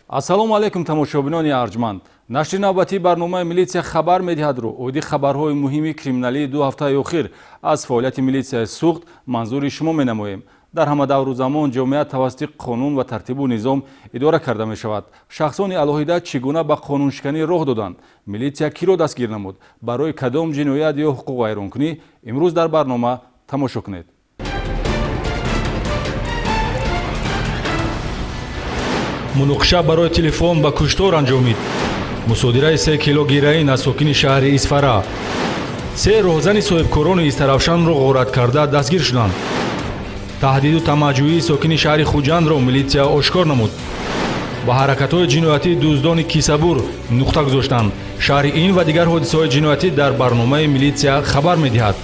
ассалому алайкум тамошобинони арҷманд. нашри навбатии барномаи милитсия хабар медиҳадро оиди хабарҳои муҳими криминалии ду ҳафтаи охир аз фаъолияти милитсияи суғд манзури шумо менамоем. дар ҳама давру замон ҷомеа тавассути қонун ва тартибу низом идора карда мешавад. шахсони алоҳида чӣ гуна ба қонуншиканӣ роҳ доданд? милитсия киро дастгир намуд? барои кадом ҷиноят ё ҳуқуқвайронкунӣ? имрӯз дар барнома тамошо кунед. муноқиша барои телефон ба куштор анҷомид. мусодираи 3 кило героин аз сокини шаҳри Исфара. 3 роҳзани соҳибкорони Истаравшанро ғорат карда дастгир шуданд. таҳдиду тамаҷҷӯии сокини шаҳри Хуҷандро милитсия ошкор намуд. ба ҳаракатҳои ҷиноятии дуздони Кисабур нуқта гузоштанд. шаҳри ин ва дигар ҳодисаҳои ҷиноятӣ дар барномаи милитсия хабар медиҳад.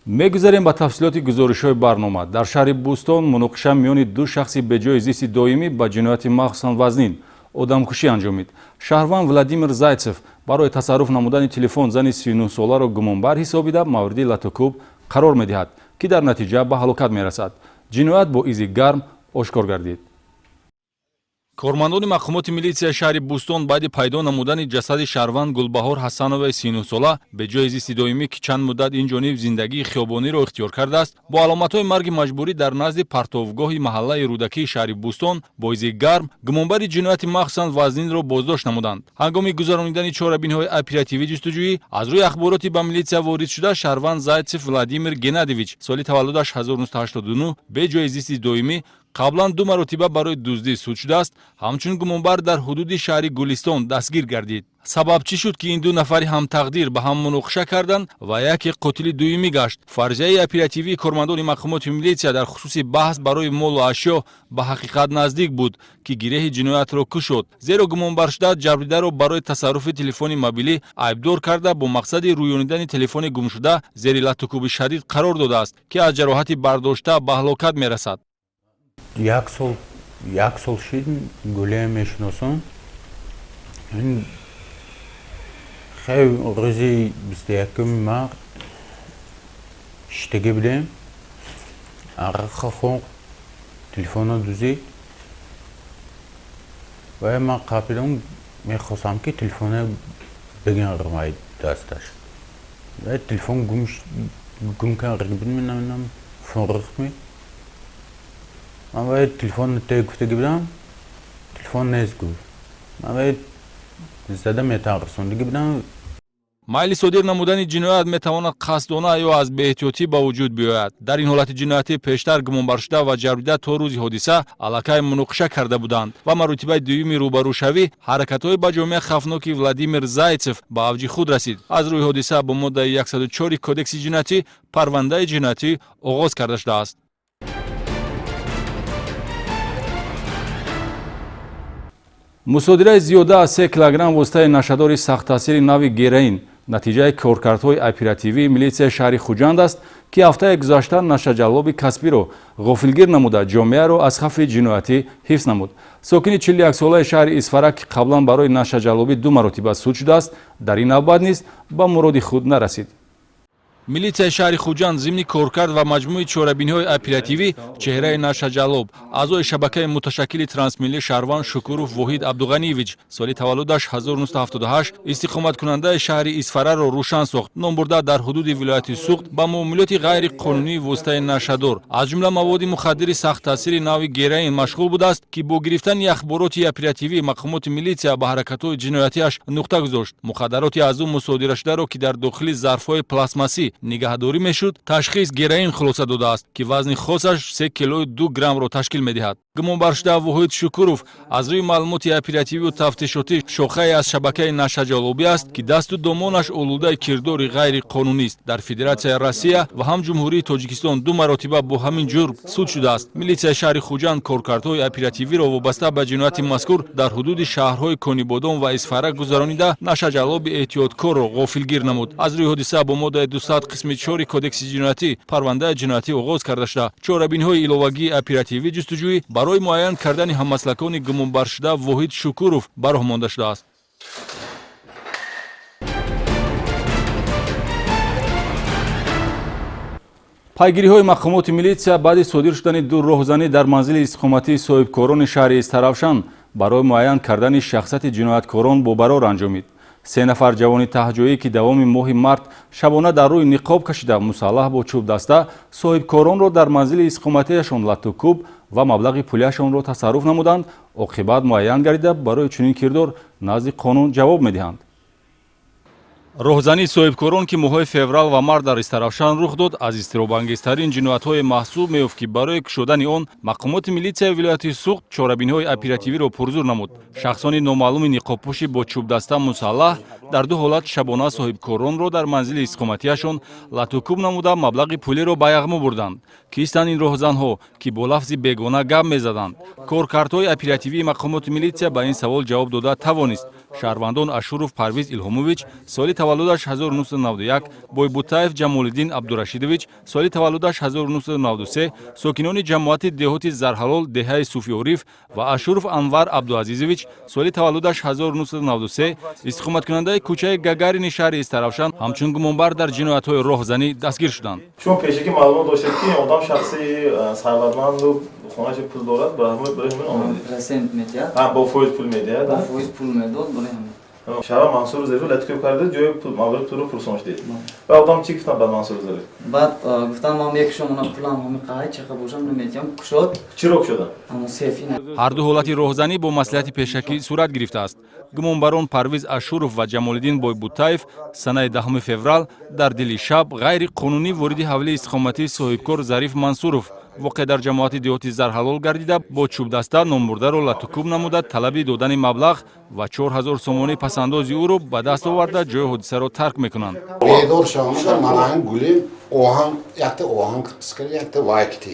мегузарем ба тафсилоти гузоришҳои барнома. дар шаҳри Бӯстон муноқиша миёни ду шахси беҷои зисти доимӣ ба ҷинояти махсусан вазнин одамкушӣ анҷомид. шаҳрванд Владимир Зайцев барои тасарруф намудани телефон зани 39 соларо гумонбар ҳисобида мавриди латукуб қарор медиҳад, ки дар натиҷа ба ҳалокат мерасад. ҷиноят бо изи гарм ошкор гардид. кормандони мақомоти милитсияи шаҳри Бӯстон баъди пайдо намудани ҷасади шаҳрванд Гулбаҳор Ҳасановаи 39 сола беҷои зисти доимӣ, ки чанд муддат инҷониб зиндагии хиёбониро ихтиёр кардааст, бо аломатҳои марги маҷбурӣ дар назди партовгоҳи маҳаллаи Рӯдакии шаҳри Бӯстон бо изи гарм гумонбари ҷинояти махсусан вазнинро боздошт намуданд. ҳангоми гузаронидани чорабинҳои оперативӣ ҷустуҷӯӣ аз рӯи ахбороти ба милитсия ворид шуда, шаҳрванд Зайцев Владимир Геннадьевич соли таваллудаш 1989 беҷои зисти доимӣ қаблан 2 маротиба барои дуздӣ суд шудааст. ҳамчун гумонбар дар ҳудуди шаҳри Гулистон дастгир гардид. сабаб чӣ шуд, ки ин ду нафари ҳамтақдир ба ҳам муноқиша карданд ва яке қотили дуюмӣ гашт? фарзияи оперативии кормандони мақомоти милитсия дар хусуси баҳс барои молу ашё ба ҳақиқат наздик буд, ки гиреҳи ҷиноятро кушод. зеро гумонбаршуда ҷабридаро барои тасарруфи телефони мобилӣ айбдор карда бо мақсади рӯёнидани телефони гумшуда зери латукуби шадид қарор додааст, ки аз ҷароҳати бардошта ба ҳалокат мерасад. як сол шид гулея мешиносам. ин хеле рӯзи 21 март иштага будем. арақ хӯрд, телефонро дузид. ва ман қабилам мехостам ки телефонро бигирмай дасташ. ва телефон гум кард намедонам фон рихт. من باید تلفن گفتگی بدم، تلفن نیست گفت. من باید زدم رسوندگی بدم. майли содир намудани ҷиноят метавонад қасдона ё аз беэҳтиётӣ ба вуҷуд биёяд. дар ин ҳолати ҷиноятӣ пештар гумонбаршуда ва ҷабрида то рӯзи ҳодиса аллакай муноқиша карда буданд ва маротибаи дуюми рӯбарӯшавӣ ҳаракатҳои ба ҷомеа хафноки Владимир Зайцев ба авҷи худ расид. аз рӯи ҳодиса бо моддаи 104 кодекси ҷиноятӣ парвандаи ҷиноятӣ оғоз карда шудааст. мусодираи зиёда аз 3 килограмм воситаи нашадори сахттаъсири нави героин натиҷаи коркардҳои оперативии милитсияи шаҳри Хуҷанд аст, ки ҳафтаи гузашта нашаҷаллоби касбиро ғофилгир намуда ҷомеаро аз хавфи ҷиноятӣ ҳифз намуд. сокини 41-солаи шаҳри Исфара, ки қаблан барои нашаҷаллобӣ 2 маротиба суд шудааст, дар ин навбат низ ба муроди худ нарасид. милитсияи шаҳри Хуҷанд зимни коркард ва маҷмӯи чорабиниҳои оперативӣ чеҳраи Нашаҷаллоб, аъзои шабакаи муташаккили трансмиллӣ шаҳрванд Шукуров Воҳид Абдуғаниевич соли таваллудаш 1978 истиқоматкунандаи шаҳри Исфараро рӯшан сохт. ном бурда дар ҳудуди вилояти Суғд ба муомилоти ғайриқонунии воситаи нашадор аз ҷумла маводи мухаддири сахттаъсири нави героин машғул будааст, ки бо гирифтани ахбороти оперативии мақомоти милитсия ба ҳаракатҳои ҷиноятиаш нуқта гузошт. мухаддароти аз ӯ мусодирашударо, ки дар дохили зарфҳои пластмассӣ нигаҳдорӣ мешуд, ташхис героин хулоса додааст, ки вазни хосаш 3 килои 2 граммро ташкил медиҳад. гумонбаршуда Воҳид Шукуров аз рӯи маълумоти оперативию тафтишотӣ шохае аз шабакаи нашаҷаллобӣ аст, ки дасту домонаш олудаи кирдори ғайриқонунист. дар Федератсияи Россия ва ҳам Ҷумҳурии Тоҷикистон 2 маротиба бо ҳамин ҷурм суд шудааст. милитсияи шаҳри Хуҷанд коркардҳои оперативиро вобаста ба ҷинояти мазкур дар ҳудуди шаҳрҳои Конибодон ва Исфара гузаронида нашаҷаллоби эҳтиёткорро ғофилгир намуд. аз рӯи ҳодиса бо моддаи 200 қисми 4 кодекси ҷиноятӣ парвандаи ҷиноятӣ оғоз карда шуда, чорабинҳои иловагии оперативӣ ҷустуҷӯӣ барои муайян кардани ҳаммаслакони гумонбаршуда Воҳид Шукуров ба роҳ монда шудааст. пайгириҳои мақомоти милитсия баъди содир шудани ду роҳзанӣ дар манзили истиқоматии соҳибкорони шаҳри Истаравшан барои муайян кардани шахсияти ҷинояткорон бобарор анҷомид. 3 нафар ҷавони таҳҷоӣ ки давоми моҳи март шабона дар рӯи ниқоб кашида мусаллаҳ бо чӯбдаста соҳибкоронро дар манзили истиқоматиашон латукуб ва маблағи пулиашонро тасарруф намуданд, оқибат муайян гардида барои чунин кирдор назди қонун ҷавоб медиҳанд. роҳзании соҳибкорон ки моҳҳои феврал ва март дар Истаравшан рух дод, аз изтиробангезтарин ҷиноятҳое маҳсуб меёфт ки барои кушодани он мақомоти милитсияи вилояти Суғд чорабиниҳои оперативиро пурзур намуд. Шахсони номаълуми ниқобпӯши бо чӯбдаста мусаллаҳ дар ду ҳолат шабона соҳибкоронро дар манзили истиқоматиашон латукуб намуда маблағи пулиро ба яғму бурданд. Кистанд ин роҳзанҳо, ки бо лафзи бегона гап мезаданд? Коркартҳои оперативии мақомоти милитсия ба ин савол ҷавоб дода тавонист. Шаҳрвандон Ашуров Парвиз Илҳомович, соли таваллудаш 1991, Бойбутаев Ҷамолиддин Абдурашидович, соли таваллудаш 1993, сокинони ҷамоати деҳоти Зарҳалол Деҳаи Суфиориф ва Ашуров Анвар Абдуазизович, соли таваллудаш 1993, истиқоматкунандаи кӯчаи Гагарини шаҳри Истаравшан ҳамчун гумонбар дар ҷиноятҳои роҳзанӣ дастгир шуданд. Чун пешакӣ маълумот доштед ки одам шахси сарватманду хонаши пул дорад, барои ҳамин омадед? Процент медиҳад. Бо фоиз пул медиҳад? Бо фоиз пул медод барои ҳамин. Шаҳра Мансур Зариф латикуб кардед, ҷои маблағи пулро пурсоништед. Ва одам чӣ гуфтанд ба Мансур Зариф? Баъд гуфтам ман мекушам ана пулам ҳамин қаҳи чақа бошам наметиҳам кушод. Чиро кушоданд? Ама сефи на. ҳар ду ҳолати роҳзанӣ бо маслиҳати пешакӣ сурат гирифтааст. гумонбарон Парвиз Ашуров ва Ҷамолиддин Бойбутаев санаи 10 феврал дар дили шаб ғайриқонунӣ вориди ҳавлии истиқоматии соҳибкор Зариф Мансуров воқеъ дар ҷамоати деҳоти Зарҳалол гардида бо чӯбдаста номурдаро латукуб намуда талаби додани маблағ ва 4000 сомонии пасандози ӯро ба даст оварда ҷои ҳодисаро тарк мекунанд. Бедор шавам манан гули оҳан якта оҳан скар якта вайкти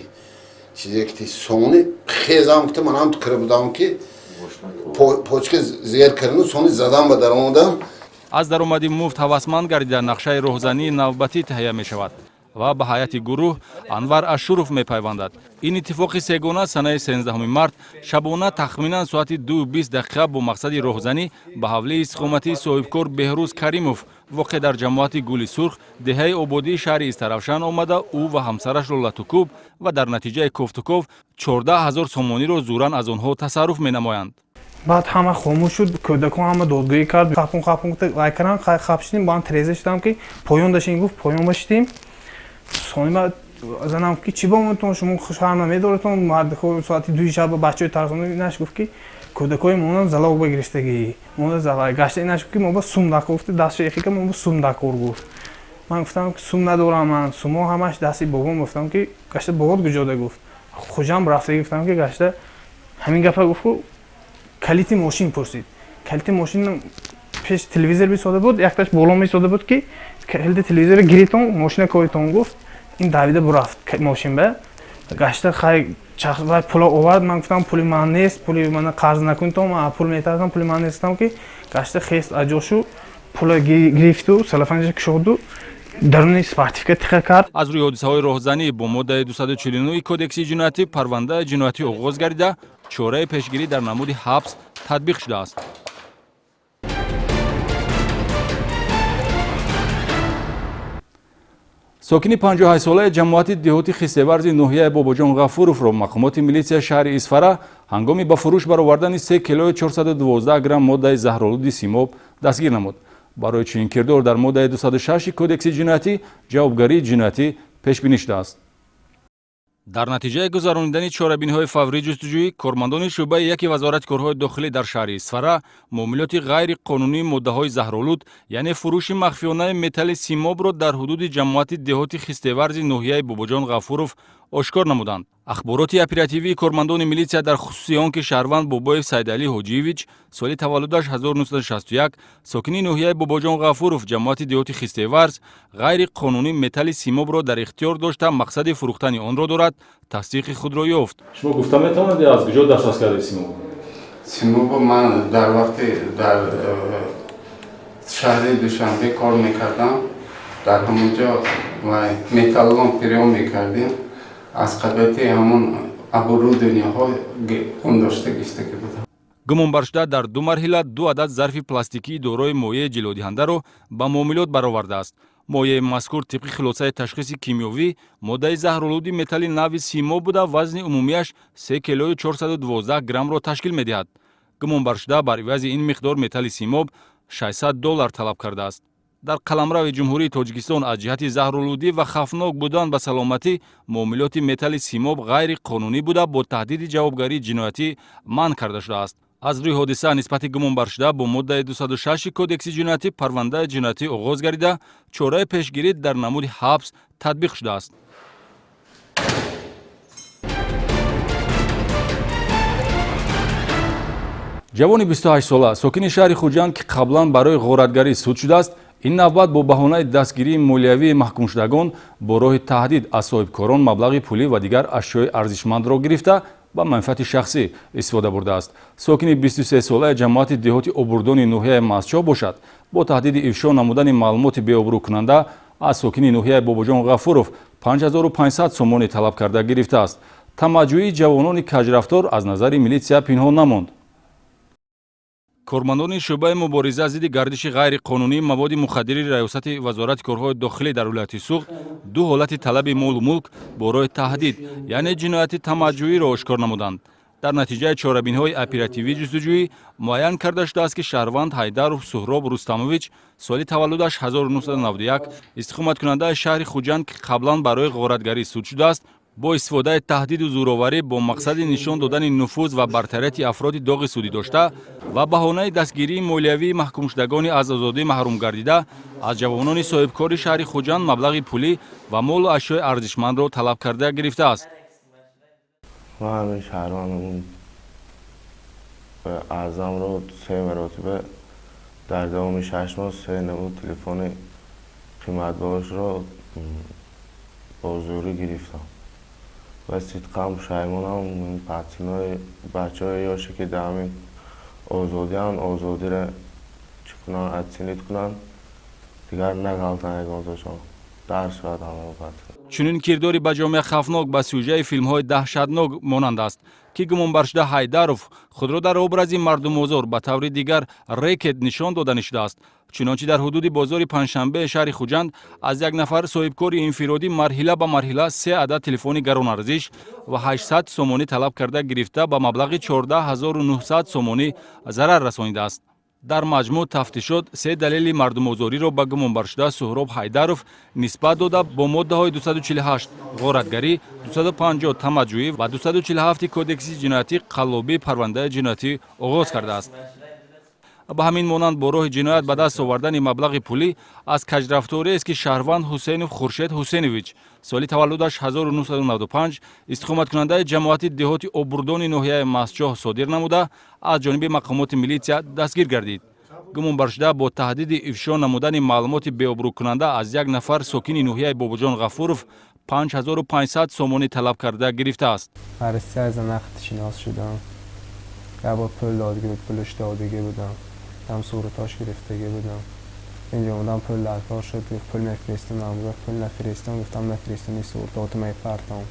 чизе ки сони хезам ки манам кир будам ки почка зер кирну сони задам ба даромадам. аз даромади муфт ҳавасманд гардида нақшаи роҳзании навбатӣ таҳия мешавад ва ба ҳайати гурӯҳ Анвар Ашуров мепайвандад. ин иттифоқи сегона санаи 13 март шабона тахминан соати 2:20 бо мақсади роҳзанӣ ба ҳавлии истиқоматии соҳибкор Беҳрӯз Каримов воқеъ дар ҷамоати Гули Сурх деҳаи ободии шаҳри Истаравшан омада ӯ ва ҳамсарашро латукуб ва дар натиҷаи кофтуков 14000 сомониро зуран аз онҳо тасарруф менамоянд. баъд ҳама хомӯш шуд, кӯдакон ҳама додгӯӣ кард, хапун вай кардам, хап шидем, ба ҳам треза шудам ки поён даштем, гуфт поён баштем. сони баъд занам ки чӣ боматон шумо шарм намедоратон, мардхо соати 2 шаб бачаҳои тарсони наш гуфт ки кӯдакои монан залог ба гирифтагӣ, монан залог гашта наш ки мо ба сум дакор гуфт, дастшо ехика мо ба сум дакор гуфт. ман гуфтам ки сум надорам ман, сумо ҳамаш дасти бобом. гуфтам ки гашта бобот куҷода гуфт. хуҷам рафта гуфтам ки гашта ҳамин гапа гуфт. калити мошин пурсид. калити мошин пеш телевизор бисода буд, якташ боло месода буд ки калити телевизора гиритон, мошина коитон гуфт. ин давида бурафт мошин ба. гашта хай чахвай пула овард, ман гуфтам пули ман нест, пули ман қарз накунтам, пул метарсам, пули ман нестам ки гашта хест аҷошу пула гирифту, салафанҷа кушоду даруни спартифика тиқа кард. аз рӯи ҳодисаҳои роҳзанӣ бо моддаи 249 кодекси ҷиноятӣ парвандаи ҷиноятӣ оғоз гардида чораи пешгирӣ дар намуди ҳабс татбиқ шудааст. сокини 58-солаи ҷамоати деҳоти хистеварзи ноҳияи Бобоҷон Ғафуровро мақомоти милитсияи шаҳри Исфара ҳангоми ба фурӯш баровардани 3 килои 412 грамм моддаи заҳролуди симоб дастгир намуд. барои чунин кирдор дар моддаи 206 кодекси ҷиноятӣ ҷавобгарии ҷиноятӣ пешбинӣ шудааст. дар натиҷаи гузарондани чорабиниҳои фаврии ҷустуҷӯӣ кормандони шӯъбаи яки вазорати корҳои дохилӣ дар шаҳри Исфара муомилоти ғайриқонунии моддаҳои заҳролуд яъне фурӯши махфиёнаи металли симобро дар ҳудуди ҷамоати деҳоти хистеварзи ноҳияи Бобоҷон Ғафуров ошкор намуданд. ахбороти оперативии кормандони милитсия дар хусуси он ки шаҳрванд Бобоев Сайдалӣ Ҳоҷиевич соли таваллудаш 1961 сокини ноҳияи Бобоҷон Ғафуров ҷамоати деҳоти хистеварз ғайриқонунӣ металли симобро дар ихтиёр дошта мақсади фурӯхтани онро дорад тасдиқи худро ёфт. шумо гуфта метавонед аз куҷо дастрас кардед симоб? симоб ман дар вақте дар шаҳри Душанбе кор мекардам, дар ҳамонҷо металлон пирён мекардем. аз қабати ҳамон оборудованиҳо он дошта гирифтагӣ будам. гумонбаршуда дар 2 марҳила 2 адад зарфи пластикии дорои моеъи ҷилодиҳандаро ба муомилот баровардааст. моеъи мазкур тибқи хулосаи ташхиси кимиёвӣ моддаи заҳролуди металли нави симо буда вазни умумияш 3 килои 412 граммро ташкил медиҳад. гумонбаршуда бар ивази ин миқдор металли симоб $600 талаб кардааст. дар қаламрави ҷумҳурии Тоҷикистон аз ҷиҳати заҳролудӣ ва хавфнок будан ба саломатӣ муомилоти металли симоб ғайриқонунӣ буда бо таҳдиди ҷавобгарии ҷиноятӣ манъ карда шудааст. аз рӯи ҳодиса нисбати гумонбаршуда бо моддаи 206 кодекси ҷиноятӣ парвандаи ҷиноятӣ оғоз гардида чораи пешгирӣ дар намуди ҳабс татбиқ шудааст. ҷавони 28 сола сокини шаҳри Хуҷанд ки қаблан барои ғоратгарӣ суд шудааст, ин навбат бо баҳонаи дастгирии молиявии маҳкумшудагон бо роҳи таҳдид аз соҳибкорон маблағи пулӣ ва дигар ашёи арзишмандро гирифта ба манфиати шахсӣ истифода бурдааст. сокини 23 солаи ҷамоати деҳоти обурдони ноҳияи Мастчоҳ бошад. бо таҳдиди ифшо намудани маълумоти беобрӯкунанда аз сокини ноҳияи Бобоҷон Ғафуров 5500 сомонӣ талаб карда гирифтааст. тамаҷҷӯии ҷавонони каҷрафтор аз назари милитсия пинҳон намонд. кормандони шӯъбаи мубориза зидди гардиши ғайриқонунии маводи мухаддири раёсати вазорати корҳои дохилӣ дар вилояти Суғд ду ҳолати талаби молу мулк бо роҳи таҳдид, яъне ҷинояти тамаҷҷӯиро ошкор намуданд. дар натиҷаи чорабинҳои оперативии ҷустуҷӯӣ муайян карда шудааст, ки шаҳрванд Ҳайдаров Суҳроб Рустамович соли таваллудаш 1991 истиқоматкунандаи шаҳри Хуҷанд ки қаблан барои ғоратгарӣ суд шудааст, бо истифодаи таҳдиду зӯроварӣ бо мақсади нишон додани нуфуз ва бартарияти афроди доғи судӣ дошта ва баҳонаи дастгирии молиявии маҳкумшудагони аз озодӣ маҳрум гардида аз ҷавонони соҳибкори шаҳри Хуҷанд маблағи пулӣ ва молу ашёи арзишмандро талаб карда гирифтааст. من همین شهروندمون به اعظم رو 3 مرتبه در دوام 6 ماه 3 نمود تلفن قیمت باش رو با زوری گرفتم و صدقم شایمانم این پتنای بچه های یاشه که در همین آزادی رو چکنن اتسینید کنن دیگر نگالتن اگان داشتم درس باید همه پتن чунин кирдори ба ҷомеа хавфнок ба сюжаи филмҳои даҳшатнок монанд аст, ки гумонбаршуда Ҳайдаров худро дар образи мардумозор ба таври дигар рекет нишон дода шудааст. чунончи дар ҳудуди бозори Панҷшанбеи шаҳри Хуҷанд аз як нафар соҳибкори инфиродӣ марҳила ба марҳила 3 адад телефони гаронарзиш ва 800 сомонӣ талаб карда гирифта ба маблағи 14900 сомонӣ зарар расонидааст. дар маҷмӯъ тафтишот 3 далели мардумозориро ба гумонбаршуда Суҳроб Ҳайдаров нисбат дода бо моддаҳои 248 ғоратгарӣ, 250 тамаҷҷӯӣ ва 247 кодекси ҷиноятӣ қаллобӣ парвандаи ҷиноятӣ оғоз кардааст. ба ҳамин монанд бо роҳи ҷиноят ба даст овардани маблағи пулӣ аз каҷрафториест ки шаҳрванд Ҳусейнов Хуршед Ҳусейнович соли таваллудаш 1995 истиқоматкунандаи ҷамоати деҳоти обурдони ноҳияи Мастчоҳ содир намуда аз ҷониби мақомоти милитсия дастгир гардид. гумонбаршуда бо таҳдиди ифшо намудани маълумоти беобрӯкунанда аз як нафар сокини ноҳияи Бобоҷон Ғафуров 5500 сомонӣ талаб карда гирифтааст. عرضی از نقد شناس شدم که با پول دادگی بود، پولش دادگی بودم، هم صورتاش گرفتگی بودم. اینجا اومدم پول لطفا شد، گفت پول نفرستم، گفت پول نفرستم، گفتم نفرستم این صورتاتو میپرتم.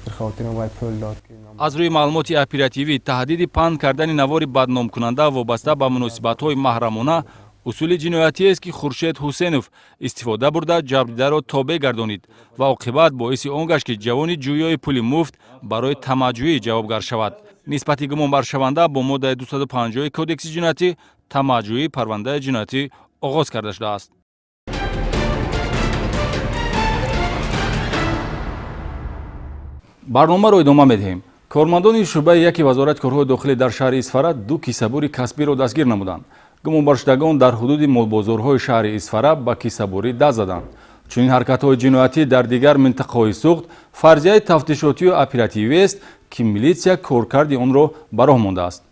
به خاطر اون باید پول داد که аз рӯи маълумоти оперативӣ таҳдиди панд кардани навори бадномкунанда вобаста ба муносибатҳои маҳрамона усули ҷиноятиест ки Хуршед Ҳусейнов истифода бурда ҷабрдидаро тобеъ гардонид ва оқибат боиси он гашт ки ҷавони ҷӯёи пули муфт барои тамаҷҷӯӣ ҷавобгар шавад. нисбати гумонбаршаванда бо моддаи 250 кодекси ҷиноятӣ тамаҷҷӯӣ парвандаи ҷиноятӣ оғоз карда шудааст. барномаро идома медиҳем. кормандони шӯъбаи яки вазорати корҳои дохилӣ дар шаҳри Исфара 2 киссабури касбиро дастгир намуданд. гумонбаршудагон дар ҳудуди молбозорҳои шаҳри Исфара ба киссабурӣ даст заданд. чунин ҳаракатҳои ҷиноятӣ дар дигар минтақаҳои Суғд фарзияи тафтишотию оперативиест ки милитсия коркарди онро ба роҳ мондааст.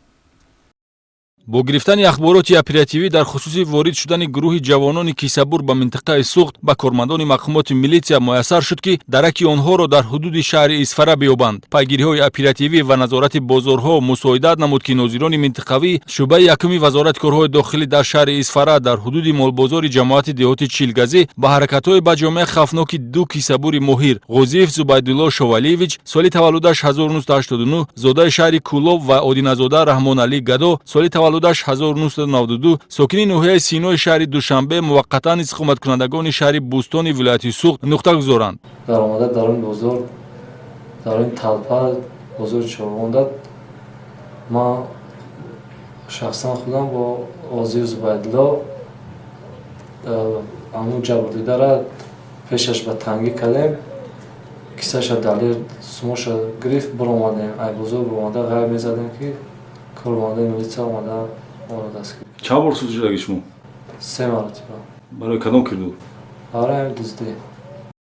бо гирифтани ахбороти оперативӣ дар хусуси ворид шудани гурӯҳи ҷавонони киссабур ба минтақаи Суғд ба кормандони мақомоти милитсия муяссар шуд ки дараки онҳоро дар ҳудуди шаҳри Исфара биёбанд. пайгириҳои оперативӣ ва назорати бозорҳо мусоидат намуд ки нозирони минтақавӣ шӯъбаи якуми вазорати корҳои дохилӣ дар шаҳри Исфара дар ҳудуди молбозори ҷамоати деҳоти Чилгазӣ ба ҳаракатҳои ба ҷомеа хавфноки 2 киссабури моҳир Ғозиев Зубайдулло Шовалиевич соли таваллудаш 1989, зодаи шаҳри Кӯлоб ва Одиназода Раҳмоналӣ Гадо соли таваллудаш таваллудаш 1992 сокини ноҳияи Синои шаҳри Душанбе муваққатан истиқоматкунандагони шаҳри Бӯстони вилояти Суғд нуқта гузоранд. дар омада дар он бозор, дар он талпа бозори Чорвонда ман шахсан худам бо Озию Зубайдулло аму ҷабрдидара пешаш ба тангӣ кардем, кисаша далер сумоша гирифт, биромадем ай бозор биромада ғайб мезадем ки кормандаи милитсия омада маро дастгир кард. Чанд бор суд шуда гишмо? 3 маротиба. Барои кадом кирду? Барои дуздӣ.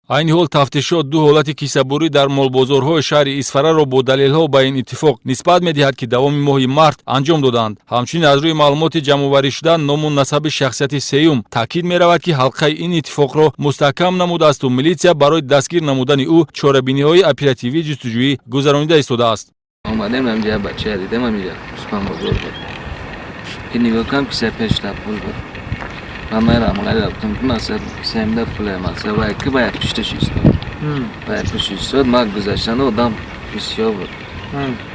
айни ҳол тафтишот ду ҳолати кисабурӣ дар молбозорҳои шаҳри Исфараро бо далелҳо ба ин иттифоқ нисбат медиҳад ки давоми моҳи март анҷом доданд. Ҳамчунин аз рӯи маълумоти ҷамъоваришуда ному насаби шахсияти сеюм таъкид меравад ки ҳалқаи ин иттифоқро мустаҳкам намудаасту милитсия барои дастгир намудани ӯ чорабиниҳои оперативии ҷустуҷӯӣ гузаронида истодааст. омадем ҳамҷа бача дидем ҳамҷа усман бозор буд ки нигоҳ кам киса пешта пул буд ман мерам ғайрабтум ки масад кисаимда пуле масад ва ки ба 1.6 истод ба 1.6 истод ман гузаштана одам бисёр буд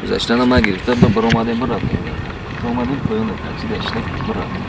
гузаштана ман гирифта ба биромадем бирафтем омадем поёна такси дашта бирафтем.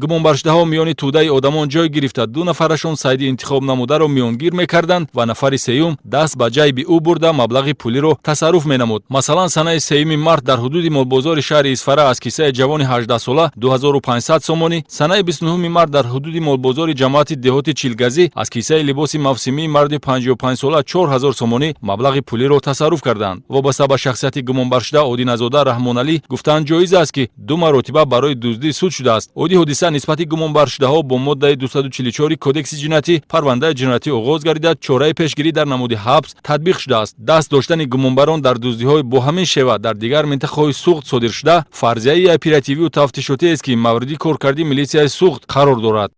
гумонбаршудаҳо миёни тӯдаи одамон ҷой гирифта ду нафарашон сайди интихоб намударо миёнгир мекарданд ва нафари сеюм даст ба ҷайби ӯ бурда маблағи пулиро тасарруф менамуд. Масалан, санаи 3 март дар ҳудуди молбозори шаҳри Исфара аз кисаи ҷавони 18-сола 2500 сомонӣ, санаи 29 март дар ҳудуди молбозори ҷамоати деҳоти Чилгазӣ аз кисаи либоси мавсимии марди 55-сола 4000 сомонӣ маблағи пулиро тасарруф карданд. Вобаста ба шахсияти гумонбаршуда Одиназода Раҳмоналӣ гуфтанд ҷоиз аст ки ду маротиба барои дуздӣ суд шудааст. Оди ҳодиса нисбати гумонбаршудаҳо бо моддаи 244 кодекси ҷиноятӣ парвандаи ҷиноятӣ оғоз гардида чораи пешгирӣ дар намуди ҳабс татбиқ шудааст. Даст доштани гумонбарон дар дуздиҳои бо ҳамин шева дар дигар минтақаҳои Суғд содиршуда фарзияи оперативию тафтишотиест ки мавриди коркарди милитсияи Суғд қарор дорад.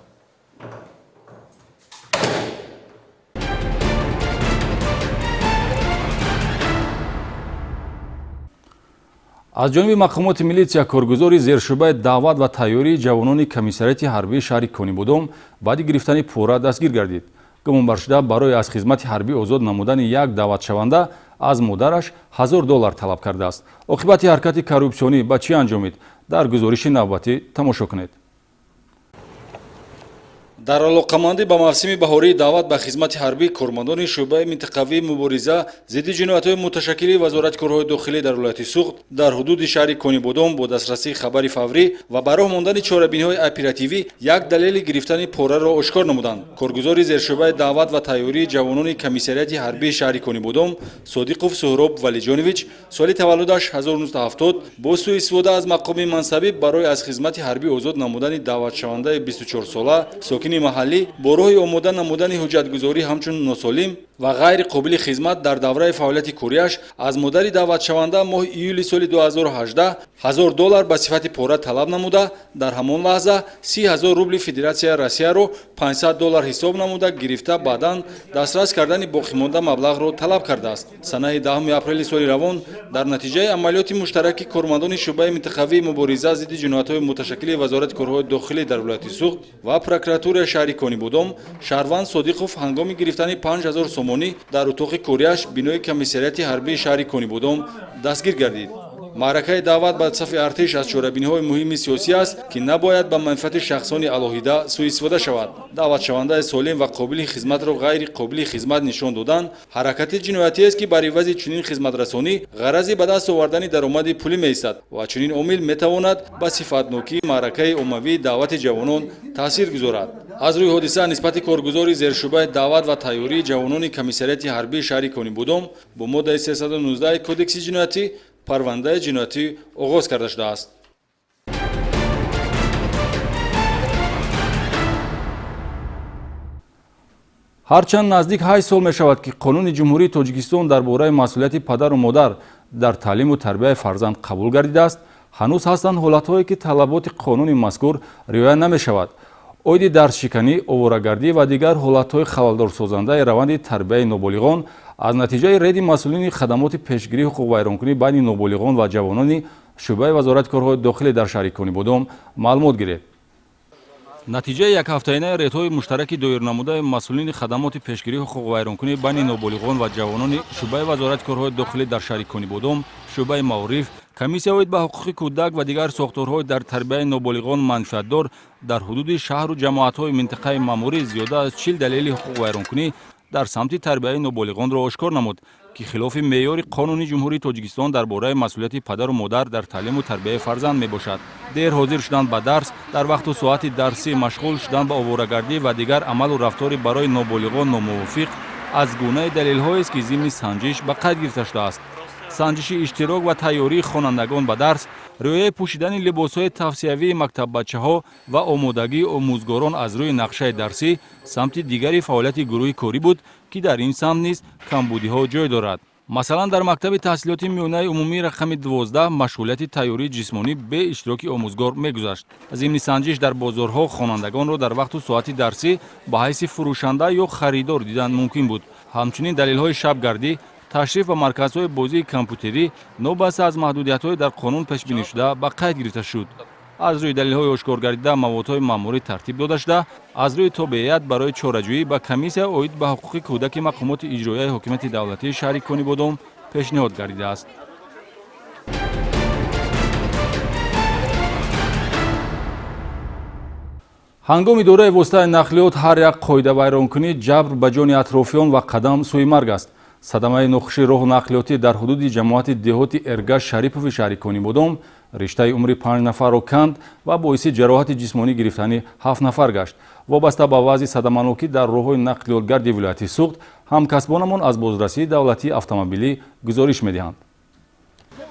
аз ҷониби мақомоти милитсия коргузори зершӯъбаи даъват ва тайёрии ҷавонони комиссарияти ҳарбии шаҳри Конибодом баъди гирифтани пора дастгир гардид. гумонбаршуда барои аз хизмати ҳарбӣ озод намудани як даъватшаванда аз модараш $1000 талаб кардааст. оқибати ҳаракати коррупсионӣ ба чӣ анҷомид? Дар гузориши навбатӣ тамошо кунед. дар алоқамандӣ ба мавсими баҳории даъват ба хизмати ҳарбӣ кормандони шӯъбаи минтақавии мубориза зидди ҷиноятҳои муташаккили вазорати корҳои дохилӣ дар вилояти Суғд дар ҳудуди шаҳри Конибодом бо дастрасии хабари фаврӣ ва ба роҳ мондани чорабиниҳои оперативӣ як далели гирифтани пораро ошкор намуданд. Коргузори зершӯъбаи даъват ва тайёрии ҷавонони комиссарияти ҳарбии шаҳри Конибодом Содиқов Суҳроб Валиҷонович соли таваллудаш 1970 бо сӯистифода аз мақоми мансабӣ барои аз хизмати ҳарбӣ озод намудани даъватшавандаи 24-сола сокини маҳаллӣ бо роҳи омода намудани ҳуҷҷатгузорӣ ҳамчун носолим ва ғайри қобили хизмат дар давраи фаъолияти корияш аз модари даъватшаванда моҳи июли соли 2018 $1000 ба сифати пора талаб намуда дар ҳамон лаҳза 30,000 рубли Федератсияи Россияро $500 ҳисоб намуда гирифта баъдан дастрас кардани боқимонда маблағро талаб кардааст. Санаи 10 апрели соли равон дар натиҷаи амалиёти муштараки кормандони шӯъбаи минтақавии мубориза зидди ҷиноятҳои муташаккили вазорати корҳои дохилӣ дар вилояти Суғд ва прокуратураи шаҳри Конибодом шаҳрванд Содиқов ҳангоми гирифтани 5000 сомонӣ дар утоқи корияш бинои комиссарияти ҳарбии шаҳри Конибодом дастгир гардид. маъракаи даъват ба сафи артиш аз чорабиниҳои муҳими сиёсӣ аст ки набояд ба манфиати шахсони алоҳида сӯистифода шавад. даъватшавандаи солим ва қобили хизматро ғайри қобили хизмат нишон додан ҳаракати ҷиноятиест ки бар ивази чунин хизматрасонӣ ғарази ба даст овардани даромади пулӣ меистад ва чунин омил метавонад ба сифатнокии маъракаи оммавии даъвати ҷавонон таъсир гузорад. аз рӯи ҳодиса нисбати коргузори зершӯъбаи даъват ва тайёрии ҷавонони комиссарияти ҳарбии шаҳри Конибодом бо моддаи 319 кодекси ҷиноятӣ парвандаи ҷиноятӣ оғоз карда шудааст. ҳарчанд наздик 8 сол мешавад ки қонуни ҷумҳурии Тоҷикистон дар бораи масъулияти падару модар дар таълиму тарбияи фарзанд қабул гардидааст, ҳанӯз ҳастанд ҳолатҳое ки талаботи қонуни мазкур риоя намешавад. оиди дарсшиканӣ, оварагардӣ ва дигар ҳолатҳои халалдорсозандаи раванди тарбияи ноболиғон аз натиҷаи реди масъулини хадамоти пешгирии ҳуқуқвайронкунӣ байни ноболиғон ва ҷавонони шӯъбаи вазорати корҳои дохилӣ дар шаҳри Конибодом маълумот гиред. натиҷаи якҳафтаинаи редҳои муштараки доирнамудаи масъулини хадамоти пешгирии ҳуқуқвайронкунӣ байни ноболиғон ва ҷавонони шуъбаи вазорати корҳои дохилӣ дар шаҳри Конибодом, шуъбаи Маориф, комиссияи оид ба ҳуқуқи кӯдак ва дигар сохторҳои дар тарбияи ноболиғон манфиатдор дар ҳудуди шаҳру ҷамоатҳои минтақаи маъмурӣ зиёда аз 40 далели ҳуқуқвайронкунӣ дар самти тарбияи ноболиғонро ошкор намуд, ки хилофи меъёри қонуни ҷумҳурии Тоҷикистон дар бораи масъулияти падару модар дар таълиму тарбияи фарзанд мебошад. Дер ҳозир шудан ба дарс, дар вақту соати дарсӣ машғул шудан ба оварагардӣ ва дигар амалу рафтори барои ноболиғон номувофиқ аз гунаи далелҳоест, ки зимни санҷиш ба қайд гирифта шудааст. санҷиши иштирок ва тайёрии хонандагон ба дарс, риояи пӯшидани либосҳои тавсиявии мактаббачаҳо ва омодагии омӯзгорон аз рӯи нақшаи дарсӣ самти дигари фаъолияти гурӯҳи корӣ буд, ки дар ин самт низ камбудиҳо ҷой дорад. масалан дар мактаби таҳсилоти миёнаи умумии рақами 12 машғулияти тайёрии ҷисмонӣ бе иштироки омӯзгор мегузашт. зимни санҷиш дар бозорҳо хонандагонро дар вақту соати дарсӣ ба ҳайси фурӯшанда ё харидор дидан мумкин буд. ҳамчунин далелҳои шабгардӣ, ташриф ба марказҳои бозии компютерӣ нобаста аз маҳдудиятҳои дар қонун пешбинишуда ба қайд гирифта шуд. аз рӯи далелҳои ошкоргардида маводҳои маъмурӣ тартиб дода шуда, аз рӯи тобеият барои чораҷӯӣ ба комиссия оид ба ҳуқуқи кӯдаки мақомоти иҷроияи ҳокимияти давлатии шаҳри Конибодом пешниҳод гардидааст. ҳангоми дораи воситаи нақлиёт ҳар як қоидавайронкунӣ ҷабр ба ҷони атрофиён ва қадам сӯи марг аст. садамаи нохуши роҳу нақлиётӣ дар ҳудуди ҷамоати деҳоти Эргаш Шарипови шаҳри Конибодом риштаи умри 5 нафарро канд ва боиси ҷароҳати ҷисмонӣ гирифтани 7 нафар гашт. вобаста ба вазъи садаманокӣ дар роҳҳои нақлиётгарди вилояти Суғд, ҳамкасбонамон аз бозрасии давлатии автомобилӣ гузориш медиҳанд.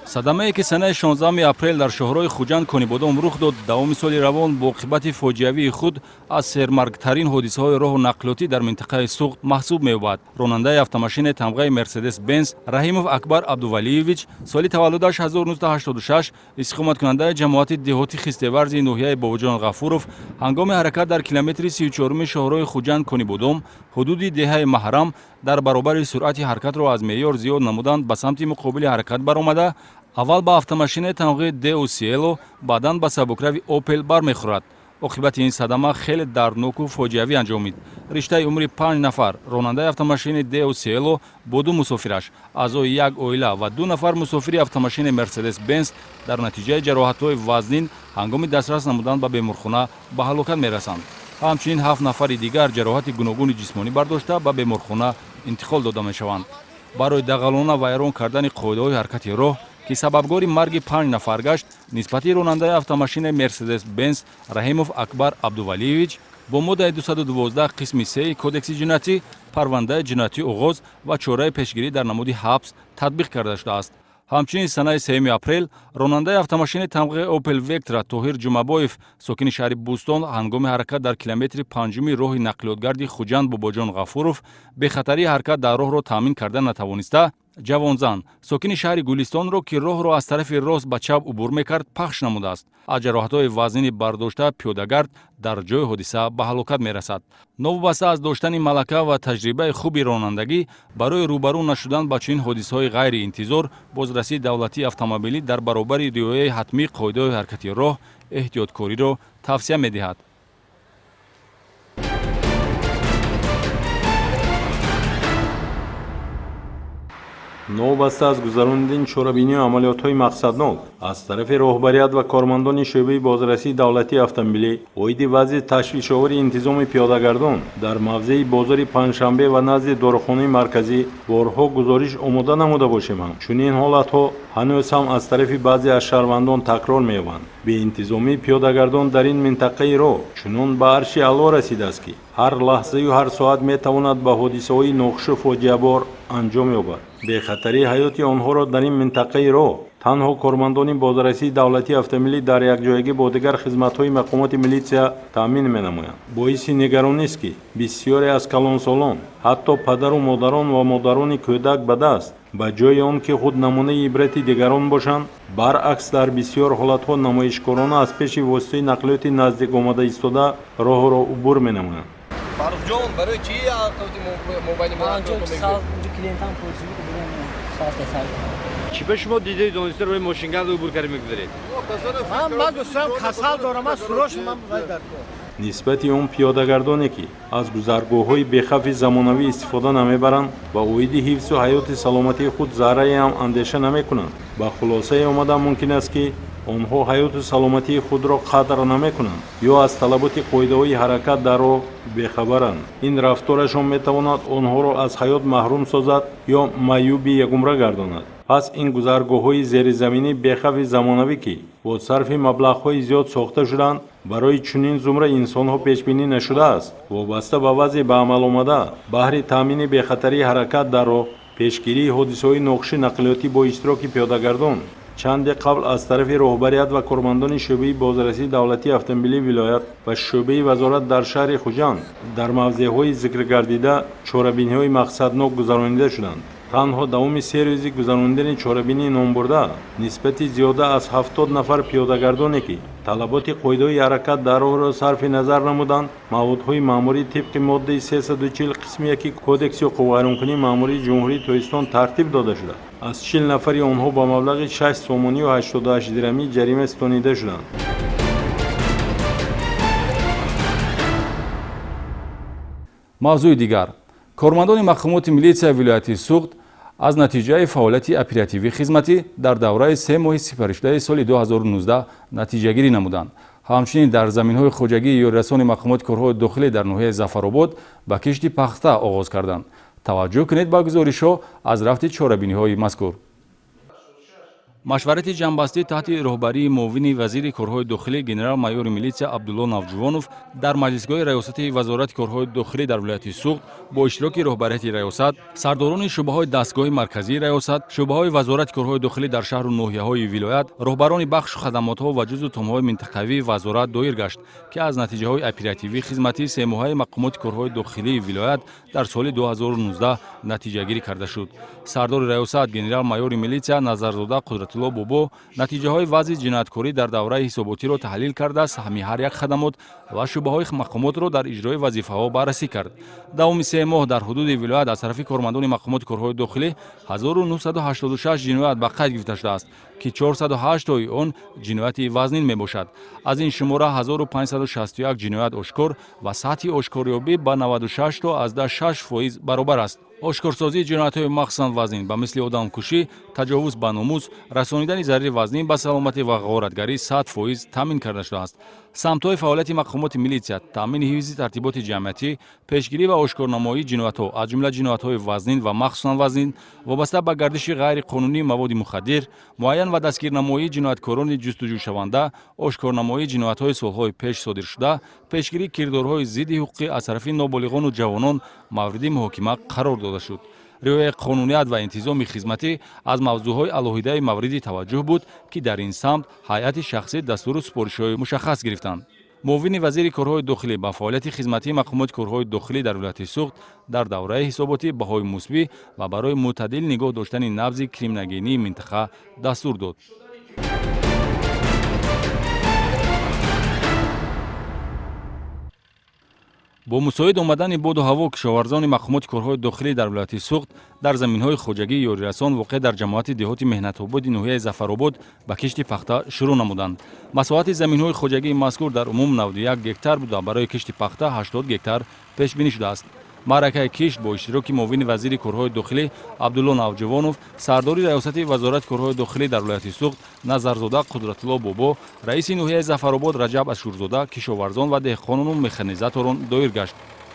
садамае ки санаи 16 апрел дар шоҳрои Хуҷанд Конибодом рух дод, давоми соли равон бо оқибати фоҷиавии худ аз сермаргтарин ҳодисаҳои роҳу нақлиётӣ дар минтақаи Суғд маҳсуб меёбад. ронандаи автомошини тамғаи Мерседес Бенз Раҳимов Акбар Абдувалиевич, соли таваллудаш 1986, истиқоматкунандаи ҷамоати деҳоти хистеварзи ноҳияи Бобоҷон Ғафуров, ҳангоми ҳаракат дар километри 34 шоҳрои Хуҷанд Конибодом, ҳудуди деҳаи Маҳрам, дар баробари суръати ҳаракатро аз меъёр зиёд намудан ба самти муқобили ҳаракат баромада, аввал ба автомошини тамғи Део Сиело, баъдан ба сабукрави Опел бармехӯрад. оқибати ин садама хеле дардноку фоҷиавӣ анҷомид. риштаи умри 5 нафар, ронандаи автомошини Део Сиело бо 2 мусофираш, аъзои як оила ва 2 нафар мусофири автомошини Мерседес Бенз дар натиҷаи ҷароҳатҳои вазнин ҳангоми дастрас намудан ба беморхона ба ҳалокат мерасанд. ҳамчунин 7 нафари дигар ҷароҳати гуногуни ҷисмонӣ бардошта ба беморхона интиқол дода мешаванд. барои дағалона вайрон кардани қоидаҳои ҳаракати роҳ, ки сабабгори марги 5 нафар гашт, нисбати ронандаи автомошини Мерседес Бенз Раҳимов Акбар Абдувалиевич бо моддаи 212 қисми 3 кодекси ҷиноятӣ парвандаи ҷиноятӣ оғоз ва чораи пешгирӣ дар намуди ҳабс татбиқ карда шудааст. ҳамчунин санаи 3 апрел ронандаи автомошини тамғи Opel Vectra Тоҳир Ҷумабоев, сокини шаҳри Бӯстон, ҳангоми ҳаракат дар километри 5-уми роҳи нақлиётгарди Хуҷанд Бобоҷон Ғафуров бехатарии ҳаракат дар роҳро таъмин карда натавониста, ҷавонзан, сокини шаҳри Гулистонро, ки роҳро аз тарафи рост ба чап убур мекард, пахш намудааст. аз ҷароҳатҳои вазнини бардошта пиёдагард дар ҷои ҳодиса ба ҳалокат мерасад. новобаста аз доштани малака ва таҷрибаи хуби ронандагӣ барои рӯбарӯ нашудан ба чунин ҳодисаҳои ғайриинтизор, бозрасии давлатии автомобилӣ дар баробари риояи ҳатмии қоидаҳои ҳаракати роҳ эҳтиёткориро тавсия медиҳад. новобаста аз гузарондани чорабинии амалиётҳои мақсаднок аз тарафи роҳбарият ва кормандони шӯъбаи бозрасии давлатии автомобилӣ оиди вазъи ташвишовари интизоми пиёдагардон дар мавзеи бозори Панҷшанбе ва назди дорухонаи марказӣ борҳо гузориш омода намуда бошем ҳам чунин ҳолатҳо ҳанӯз ҳам аз тарафи баъзе аз шаҳрвандон такрор меёбанд. беинтизомии пиёдагардон дар ин минтақаи роҳ чунон ба арши аъло расидааст, ки ҳар лаҳзаю ҳар соат метавонад ба ҳодисаҳои нохушу фоҷиабор анҷом ёбад. бехатарии ҳаёти онҳоро дар ин минтақаи роҳ танҳо кормандони бозрасии давлатии автомобилӣ дар якҷоягӣ бо дигар хизматҳои мақомоти милитсия таъмин менамоянд. боиси негаронист, ки бисёре аз калонсолон, ҳатто падару модарон ва модарони кӯдак ба даст, ба ҷои он ки худ намунаи ибрати дигарон бошанд, баръакс дар бисёр ҳолатҳо намоишкорона аз пеши воситаи нақлиёти наздик омада истода роҳро убур менамоянд. Farruxjon, برای چی موبایل چی به شما دیده دانسته روی ماشینگرد عبور کردید میگذارید؟ من گفتم کسال دارم، من سروش من باید در нисбати он пиёдагардоне ки аз гузаргоҳҳои бехавфи замонавӣ истифода намебаранд ва оиди ҳифзу ҳаёти саломатии худ заррае ҳам андеша намекунанд. ба хулосае омадан мумкин аст ки онҳо ҳаёту саломатии худро қадр намекунанд ё аз талаботи қоидаҳои ҳаракат дар роҳ бехабаранд. ин рафторашон метавонад онҳоро аз ҳаёт маҳрум созад ё маъюби ягумра гардонад. пас ин гузаргоҳҳои зеризаминӣ бехавфи замонавӣ ки бо сарфи маблағҳои зиёд сохта шуданд барои чунин зумра инсонҳо пешбинӣ нашудааст. вобаста ба вазъи ба амаломада баҳри таъмини бехатарии ҳаракат дар роҳ, пешгирии ҳодисаҳои нохуши нақлиётӣ бо иштироки пиёдагардон чанде қабл аз тарафи роҳбарият ва кормандони шӯъбаи бозрасии давлатии автомобилии вилоят ва шӯъбаи вазорат дар шаҳри Хуҷанд дар мавзеъҳои зикргардида чорабиниҳои мақсаднок гузаронида шуданд. танҳо давоми 3 рӯзи гузарондани чорабинии номбурда нисбати зиёда аз 70 нафар пиёдагардоне ки талаботи қоидаҳои ҳаракат дар роҳро сарфи назар намуданд, маводҳои маъмурӣ тибқи моддаи 340 қисми 1 кодекси ҳуқуқвайронкунии маъмурии ҷумҳурии Тоҷикистон тартиб дода шуда. аз 40 нафари онҳо ба маблағи 6 сомонию 88 дирҳамӣ ҷарима стонида шуданд. мавзӯи дигар, кормандони мақомоти милитсияи вилояти Суғд аз натиҷаи фаъолияти оперативии хизматӣ дар давраи 3 моҳи сипаришдаи соли 2019 натиҷагирӣ намуданд. ҳамчунин дар заминҳои хоҷагии ёрирасони мақомоти корҳои дохилӣ дар ноҳияи Зафаробод ба кишти пахта оғоз карданд. таваҷҷӯҳ кунед ба гузоришҳо аз рафти чорабиниҳои мазкур. машварати ҷамъбастӣ таҳти роҳбарии муовини вазири корҳои дохилӣ генерал-майёри милитсия Абдулло Навҷувонов дар маҷлисгоҳи раёсати вазорати корҳои дохилӣ дар вилояти Суғд бо иштироки роҳбарияти раёсат, сардорони шӯъбаҳои дастгоҳи марказии раёсат, шӯъбаҳои вазорати корҳои дохилӣ дар шаҳру ноҳияҳои вилоят, роҳбарони бахшу хадамотҳо ва ҷузъу томҳои минтақавии вазорат доир гашт, ки аз натиҷаҳои оперативии хизмати семоҳаи мақомоти корҳои дохилии вилоят дар соли 2019 натиҷагирӣ карда шуд. сардори раёсат генерал-майёри милитсия Назарзода Қудратулло Бобо натиҷаҳои вазъи ҷинояткорӣ дар давраи ҳисоботиро таҳлил карда, саҳми ҳар як хадамот ва шӯъбаҳои мақомотро дар иҷрои вазифаҳо баррасӣ кард. давоми 3 моҳ дар ҳудуди вилоят аз тарафи кормандони мақомоти корҳои дохилӣ 1986 ҷиноят ба қайд гирифта шудааст, ки 408 тои он ҷинояти вазнин мебошад. аз ин шумора 1561 ҷиноят ошкор ва сатҳи ошкорёбӣ ба 96 то азда 6% баробар аст. ошкорсозии ҷиноятҳои махсусан вазнин ба мисли одамкушӣ, таҷовуз ба номус, расонидани зарари вазнин ба саломатӣ ва ғоратгарӣ 100% таъмин карда шудааст. самтҳои фаъолияти мақомоти милитсия, таъмини ҳифзи тартиботи ҷамъиятӣ, пешгирӣ ва ошкорнамоии ҷиноятҳо, аз ҷумла ҷиноятҳои вазнин ва махсусан вазнин вобаста ба гардиши ғайриқонунии маводи мухаддир, муайян ва дастгирнамоии ҷинояткорони ҷустуҷӯшаванда, ошкорнамоии ҷиноятҳои солҳои пеш содиршуда, пешгирии кирдорҳои зидди ҳуқуқӣ аз тарафи ноболиғону ҷавонон мавриди муҳокима қарор дода шуд. риояи қонуният ва интизоми хизматӣ аз мавзӯъҳои алоҳидаи мавриди таваҷҷӯҳ буд, ки дар ин самт ҳайати шахсӣ дастуру супоришҳои мушаххас гирифтанд. муовини вазири корҳои дохилӣ ба фаъолияти хизматии мақомоти корҳои дохилӣ дар вилояти Суғд дар давраи ҳисоботӣ баҳои мусбӣ ва барои мӯътадил нигоҳ доштани набзи криминогении минтақа дастур дод. бо мусоид омадани боду ҳаво кишоварзони мақомоти корҳои дохилӣ дар вилояти Суғд дар заминҳои хоҷагии ёрирасон воқеъ дар ҷамоати деҳоти меҳнатободи ноҳияи Зафаробод ба кишти пахта шурӯъ намуданд. масоҳати заминҳои хоҷагии мазкур дар умум 91 гектар буда барои кишти пахта 80 гектар пешбинӣ шудааст. маъракаи кишт бо иштироки муовини вазири корҳои дохилӣ Абдулло Навҷувонов, сардори раёсати вазорати корҳои дохилӣ дар вилояти Суғд Назарзода Қудратулло Бобо, раиси ноҳияи Зафаробод Раҷаб Ашурзода, кишоварзон ва деҳқонону механизаторон доир гашт.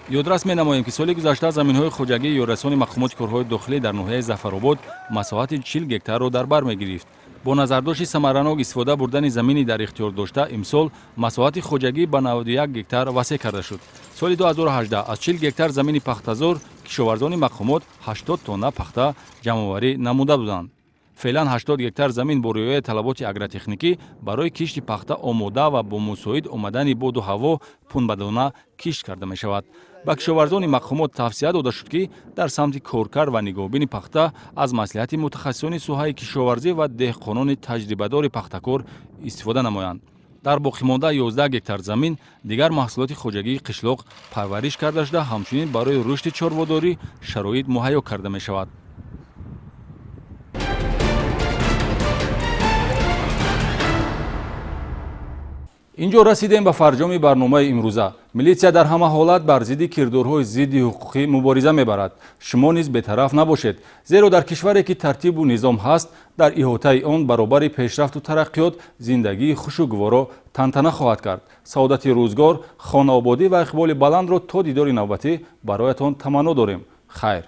ёдрас менамоем, ки соли гузашта заминҳои хоҷагии ёрирасони мақомоти корҳои дохилӣ дар ноҳияи Зафаробод масоҳати 40 гектарро дар бар мегирифт. бо назардошти самаранок истифода бурдани замини дар ихтиёр дошта, имсол масоҳати хоҷагӣ ба 91 гектар васеъ карда шуд. соли 2018 аз 40 гектар замини пахтазор кишоварзони мақомот 80 тонна пахта ҷамъоварӣ намуда буданд. феълан 80 гектар замин бо риояи талаботи агротехникӣ барои кишти пахта омода ва бо мусоид омадани боду ҳаво пунбадона кишт карда мешавад. ба кишоварзони мақомот тавсия дода шуд, ки дар самти коркар ва нигоҳбини пахта аз маслиҳати мутахассисони соҳаи кишоварзӣ ва деҳқонони таҷрибадори пахтакор истифода намоянд. дар боқимонда 11 гектар замин дигар маҳсулоти хоҷагии қишлоқ парвариш карда шуда, ҳамчунин барои рушди чорводорӣ шароит муҳайё карда мешавад. инҷо расидем ба фарҷоми барномаи имрӯза. Милитсия дар ҳама ҳолат бар зидди кирдорҳои зидди ҳуқуқӣ мубориза мебарад. Шумо низ бетараф набошед, зеро дар кишваре ки тартибу низом ҳаст, дар иҳотаи он баробари пешрафту тараққиёт зиндагии хушу гуворо тантана хоҳад кард. Саодати рӯзгор, хонаободӣ ва иқболи баландро то дидори навбатӣ бароятон таманно дорем. Хайр.